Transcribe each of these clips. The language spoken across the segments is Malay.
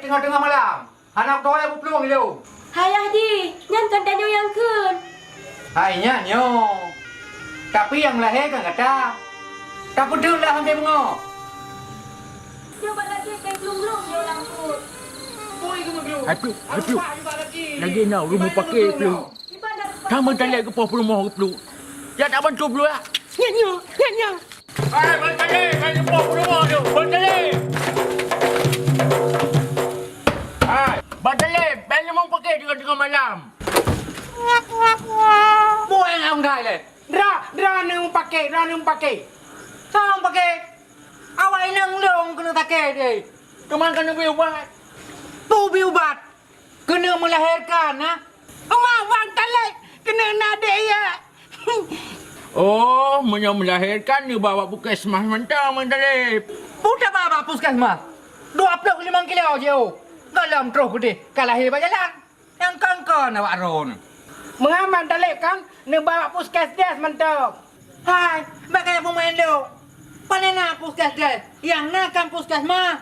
tengah-tengah malam. Anak tolak aku peluang dia. Hayah di, nyankan dan yang kun. Hainya nyo. Tapi yang melahirkan kata. Tak peduli lah hampir mengok. Coba lagi kain gelung-gelung dia ulang kun. Boy ke belum? Aku. Lagi nak rumah pakai pelu. Kamu tak lihat ke poh rumah ke pelu. Ya tak bantu pelu lah. Nyanyi. Hai, bantale, kau poh rumah tu. Bantale. Hai, bantale, beli mau pakai tengah malam. Boy yang orang gai le. Dra nung pakai. Sang pakai. Awak nang long kena pakai dia. Kemana kena berubat? Tu biubat. Kena melahirkan ha. Awak bantale kena nade ya. Oh, melahirkan ni bawa puskesmas mentang bantale. Budak bapa puskesmas. 25 kilo je. Dalam terus gede. Kalahir berjalan. Yang kangkon awak ron. Mengaman talib kan? Nak bawa puskesmas mentang. Hai, bagaimana pemain dia? Paling nak puskesmas. Yang nak kan puskesmas.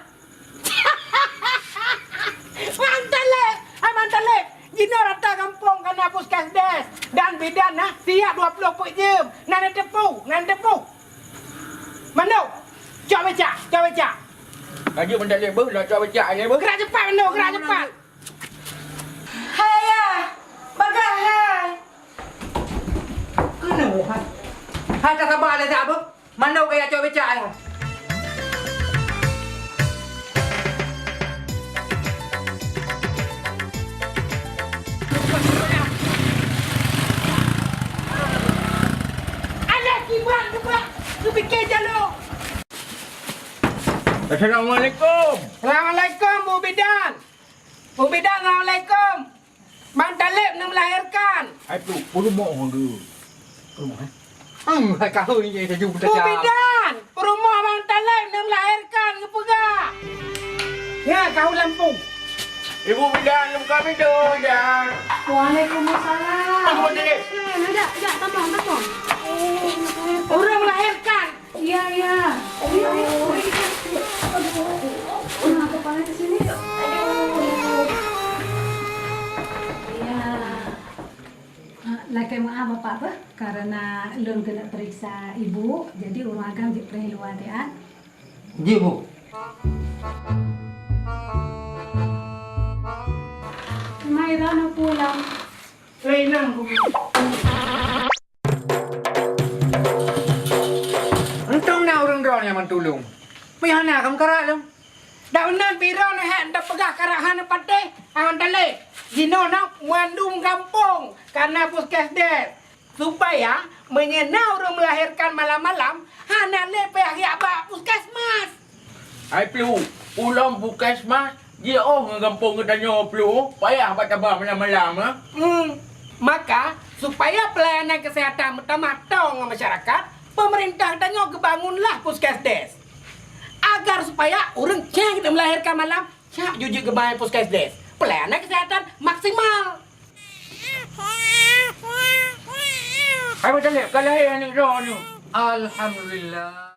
Mantalib. Jino rata kampung kena puskesmas. Dan bidan nah, siap 20 puk jam. Nan tepu. Mana? Coba becak. Lagi bantale ber, nak cuba becak ni ber. Gerak cepat, Mano. Gerak cepat. Hayah, bagahai. Kena hai. Hai tak sabar lah tak apa. Mana kaya coba becak ya. Alah kibang. Tu fikir jalur. Assalamualaikum. Assalamualaikum, Bu Bidan. Assalamualaikum. Bang Talib nak melahirkan. Hai pelu rumah orang tu. Hai kau ni saya jumpa Bu Bidan, rumah Bang Talib nak melahirkan ke pegak? Ya, kau Lampung. Ibu bidan, buka pintu dah. Waalaikumsalam. Tunggu bantale. Ya, tambah. Orang melahirkan. Ya. Kenapa panas di sini? Ya, laki maaf bapak apa? Karena belum kena periksa ibu, jadi urang agam perlu hati-hati. Ya, Bu. Maira nak pulang. Renang, Bu. Untung nak orang drone yang mentulung. Pihak nak kamu kerak lu. Dah benar piro nak hendak pegah karahan pateh. Awan Talib. Jino nak mandum kampung karena puskesmas. Supaya menyenau orang melahirkan malam-malam, hana lepe hari abak puskesmas. Hai pelu, ulang puskesmas. Dia ngagampung ke tanya pelu. Payah batabah malam-malam ah. Maka supaya pelayanan kesihatan matang masyarakat, pemerintah tanya kebangunlah puskesmas. Agar supaya orang cek kita melahirkan malam, cak jujur kebangun puskesmas. Pelayanan kesihatan maksimal. Hai bantale, kalau hai anak ro ni. Alhamdulillah.